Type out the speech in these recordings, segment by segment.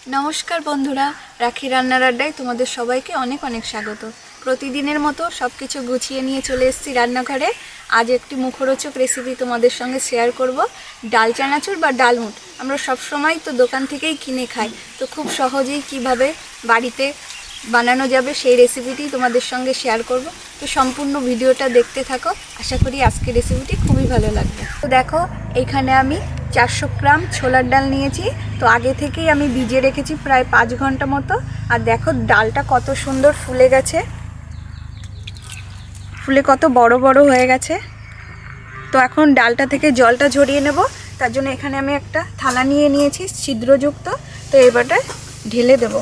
নমস্কার বন্ধুরা, রাখি রান্নার আড্ডায় তোমাদের সবাইকে অনেক অনেক স্বাগত। প্রতিদিনের মতো সব কিছু গুছিয়ে নিয়ে চলে এসেছি রান্নাঘরে। আজ একটি মুখরোচক রেসিপি তোমাদের সঙ্গে শেয়ার করব। ডাল চানাচুর বা ডালমুট আমরা সব সময় তো দোকান থেকেই কিনে খাই, তো খুব সহজেই কিভাবে বাড়িতে বানানো যাবে সেই রেসিপিটি তোমাদের সঙ্গে শেয়ার করব। তো সম্পূর্ণ ভিডিওটা দেখতে থাকো, আশা করি আজকের রেসিপিটি খুবই ভালো লাগবে। তো দেখো, এইখানে আমি 400 গ্রাম ছোলার ডাল নিয়েছি। তো আগে থেকেই আমি ভিজিয়ে রেখেছি প্রায় 5 ঘন্টা মতো। আর দেখো ডালটা কত সুন্দর ফুলে গেছে, ফুলে কত বড় বড় হয়ে গেছে। তো এখন ডালটা থেকে জলটা ঝরিয়ে নেব। তার জন্য এখানে আমি একটা থালা নিয়ে নিয়েছি ছিদ্রযুক্ত। তো এবারে ঢেলে দেব।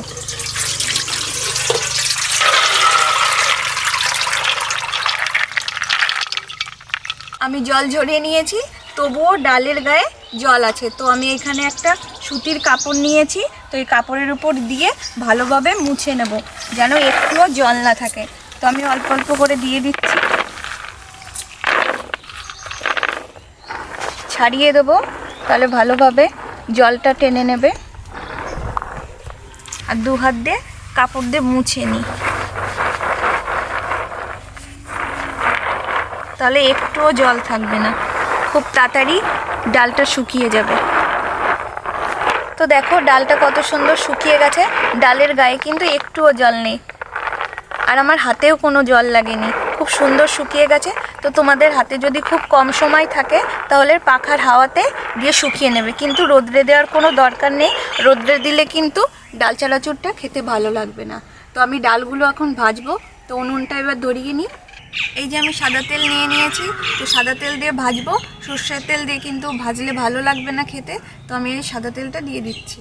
আমি জল ঝরিয়ে নিয়েছি, তবুও ডালের গায়ে জল আছে। তো আমি এখানে একটা সুতির কাপড় নিয়েছি। তো এই কাপড়ের উপর দিয়ে ভালোভাবে মুছে নেব, যেন একটুও জল না থাকে। তো আমি অল্প অল্প করে দিয়ে দিচ্ছি, ছাড়িয়ে দেবো, তাহলে ভালোভাবে জলটা টেনে নেবে। আর দু হাত দিয়ে কাপড় দিয়ে মুছে নিই, তাহলে একটুও জল থাকবে না, খুব তাড়াতাড়ি ডালটা শুকিয়ে যাবে। তো দেখো ডালটা কত সুন্দর শুকিয়ে গেছে, ডালের গায়ে কিন্তু একটুও জল নেই, আর আমার হাতেও কোনো জল লাগেনি, খুব সুন্দর শুকিয়ে গেছে। তো তোমাদের হাতে যদি খুব কম সময় থাকে তাহলে পাখার হাওয়াতে দিয়ে শুকিয়ে নেবে, কিন্তু রোদ্রে দেওয়ার কোনো দরকার নেই। রোদ্রে দিলে কিন্তু ডাল চানাচুরটা খেতে ভালো লাগবে না। তো আমি ডালগুলো এখন ভাজবো। তো উনুনটা এবার ধরিয়ে নিই। এই যে আমি সাদা তেল নিয়ে নিয়েছি, তো সাদা তেল দিয়ে ভাজবো। সর্ষের তেল দিয়ে কিন্তু ভাজলে ভালো লাগবে না খেতে। তো আমি এই সাদা তেলটা দিয়ে দিচ্ছি।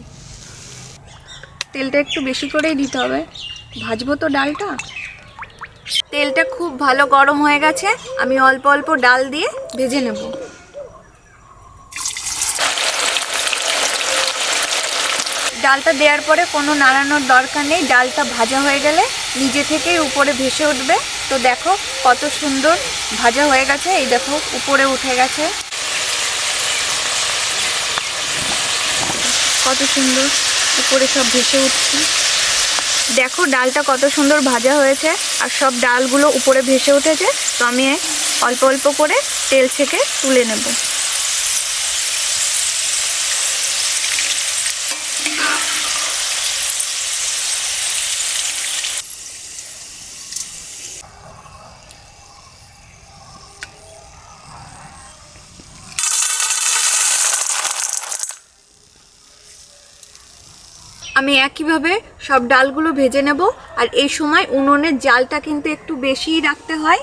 তেলটা একটু বেশি করেই দিতে হবে, ভাজবো তো ডালটা। তেলটা খুব ভালো গরম হয়ে গেছে, আমি অল্প অল্প ডাল দিয়ে ভেজে নেব। ডালটা দেওয়ার পরে কোনো নাড়ানোর দরকার নেই, ডালটা ভাজা হয়ে গেলে নিজে থেকেই উপরে ভেসে উঠবে। তো দেখো কত সুন্দর ভাজা হয়ে গেছে, এই দেখো উপরে উঠে গেছে, কত সুন্দর উপরে সব ভেসে উঠছে। দেখো ডালটা কত সুন্দর ভাজা হয়েছে, আর সব ডালগুলো উপরে ভেসে উঠেছে। তো আমি অল্প অল্প করে তেল থেকে তুলে নেব। আমি একইভাবে সব ডালগুলো ভেজে নেব। আর এই সময় উনুনের জালটা কিন্তু একটু বেশিই রাখতে হয়।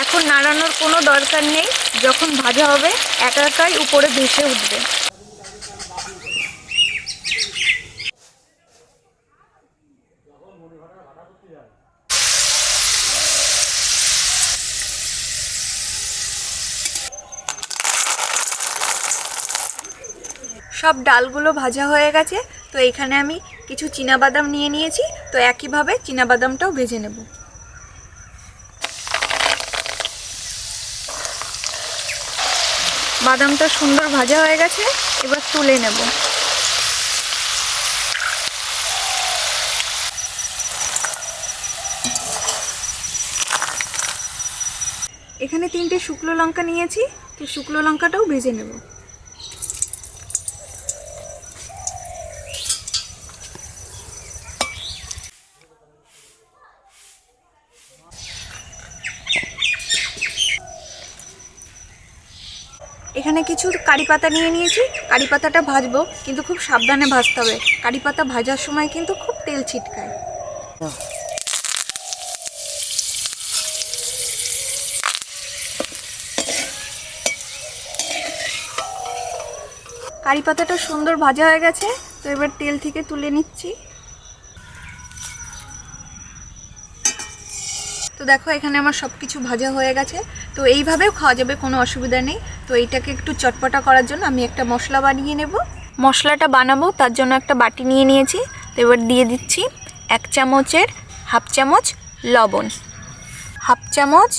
এখন নাড়ানোর কোনো দরকার নেই, যখন ভাজা হবে একা একাই উপরে ভেসে উঠবে। সব ডালগুলো ভাজা হয়ে গেছে। তো এখানে আমি কিছু চীনাবাদাম নিয়ে নিয়েছি। তো একইভাবে চীনাবাদামটাও ভেজে নেব। বাদামটা সুন্দর ভাজা হয়ে গেছে, এবার তুলে নেব। এখানে 3টে শুকনো লঙ্কা নিয়েছি, তো শুকনো লঙ্কাটাও ভেজে নেব। এখানে কিছু কারি পাতা নিয়ে নিয়েছি, কারি পাতাটা ভাজবো, কিন্তু খুব সাবধানে ভাজতে হবে। কারি পাতা ভাজার সময় কিন্তু খুব তেল ছিটকায়। কারি পাতাটা সুন্দর ভাজা হয়ে গেছে। তো এবার তেল থেকে তুলে নিচ্ছি। তো দেখো এখানে আমার সব কিছু ভাজা হয়ে গেছে। তো এইভাবেও খাওয়া যাবে, কোনো অসুবিধা নেই। তো এইটাকে একটু চটপটা করার জন্য আমি একটা মশলা বানিয়ে নেব। মশলাটা বানাবো তার জন্য একটা বাটি নিয়ে নিয়েছি। তো এবার দিয়ে দিচ্ছি 1 চামচের হাফ চামচ লবণ, হাফ চামচ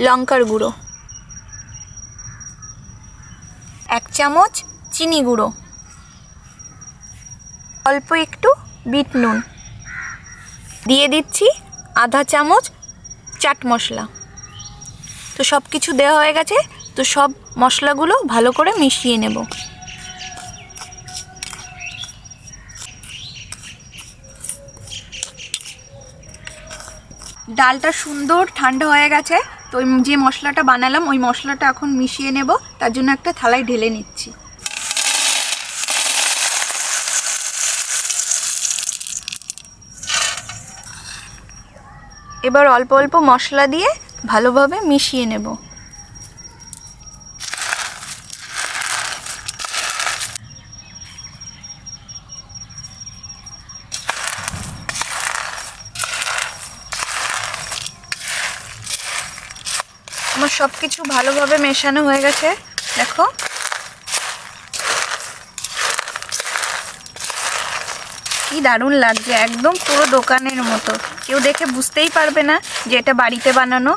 লঙ্কার গুঁড়ো, 1 চামচ চিনি গুঁড়ো, অল্প একটু বিট নুন, দিয়ে দিচ্ছি আধা চামচ চাট মশলা। তো সব কিছু দেওয়া হয়ে গেছে। তো সব মশলাগুলো ভালো করে মিশিয়ে নেব। ডালটা সুন্দর ঠান্ডা হয়ে গেছে। তো ওই যে মশলাটা বানালাম ওই মশলাটা এখন মিশিয়ে নেব। তার জন্য একটা থালায় ঢেলে নিচ্ছি। এবার অল্প অল্প মশলা দিয়ে ভালোভাবে মিশিয়ে নেব। আমার সব কিছু ভালোভাবে মেশানো হয়ে গেছে। দেখো কি দারুণ লাগছে, একদম পুরো দোকানের মতো। কেউ দেখে বুঝতেই পারবে না যে এটা বাড়িতে বানানো।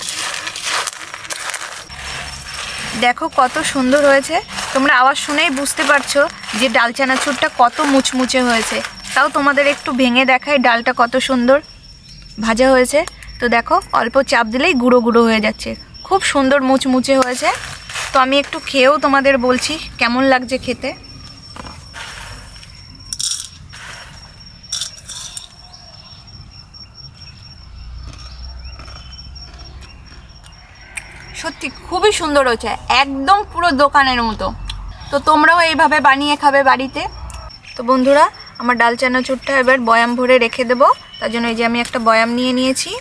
দেখো কত সুন্দর হয়েছে। তোমরা আওয়াজ শুনেই বুঝতে পারছো যে ডাল চানাচুরটা কত মুচমুচে হয়েছে। তাও তোমাদের একটু ভেঙে দেখায় ডালটা কত সুন্দর ভাজা হয়েছে। তো দেখো অল্প চাপ দিলেই গুঁড়ো গুঁড়ো হয়ে যাচ্ছে, খুব সুন্দর মুচমুচে হয়েছে। তো আমি একটু খেয়েও তোমাদের বলছি কেমন লাগছে খেতে। সত্যি খুবই সুন্দর হয়েছে, একদম পুরো দোকানের মতো। তো তোমরাও এইভাবে বানিয়ে খাবে বাড়িতে। তো বন্ধুরা আমার ডাল চানাচুরটা এবার বয়াম ভরে রেখে দেবো। তার জন্য এই যে আমি একটা বয়াম নিয়ে নিয়েছি।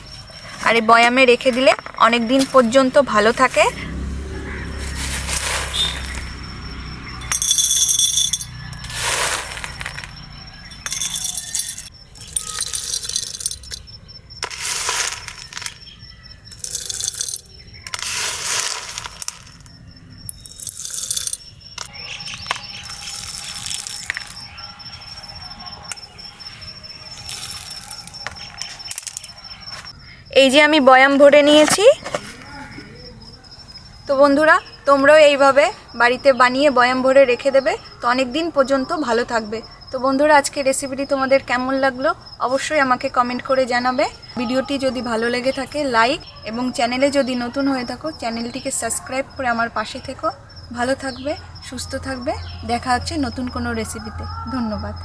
আর এই বয়ামে রেখে দিলে অনেক দিন পর্যন্ত ভালো থাকে। এই যে আমি বয়াম ভরে নিয়েছি। তো বন্ধুরা তোমরাও এইভাবে বাড়িতে বানিয়ে বয়াম ভরে রেখে দেবে। তো অনেক দিন পর্যন্ত ভালো থাকবে। তো বন্ধুরা আজকে রেসিপিটি তোমাদের কেমন লাগলো অবশ্যই আমাকে কমেন্ট করে জানাবে। ভিডিওটি যদি ভালো লেগে থাকে লাইক, এবং চ্যানেলে যদি নতুন হয়ে থাকো চ্যানেলটিকে সাবস্ক্রাইব করে আমার পাশে থেকো। ভালো থাকবে, সুস্থ থাকবে। দেখা হচ্ছে নতুন কোনো রেসিপিতে। ধন্যবাদ।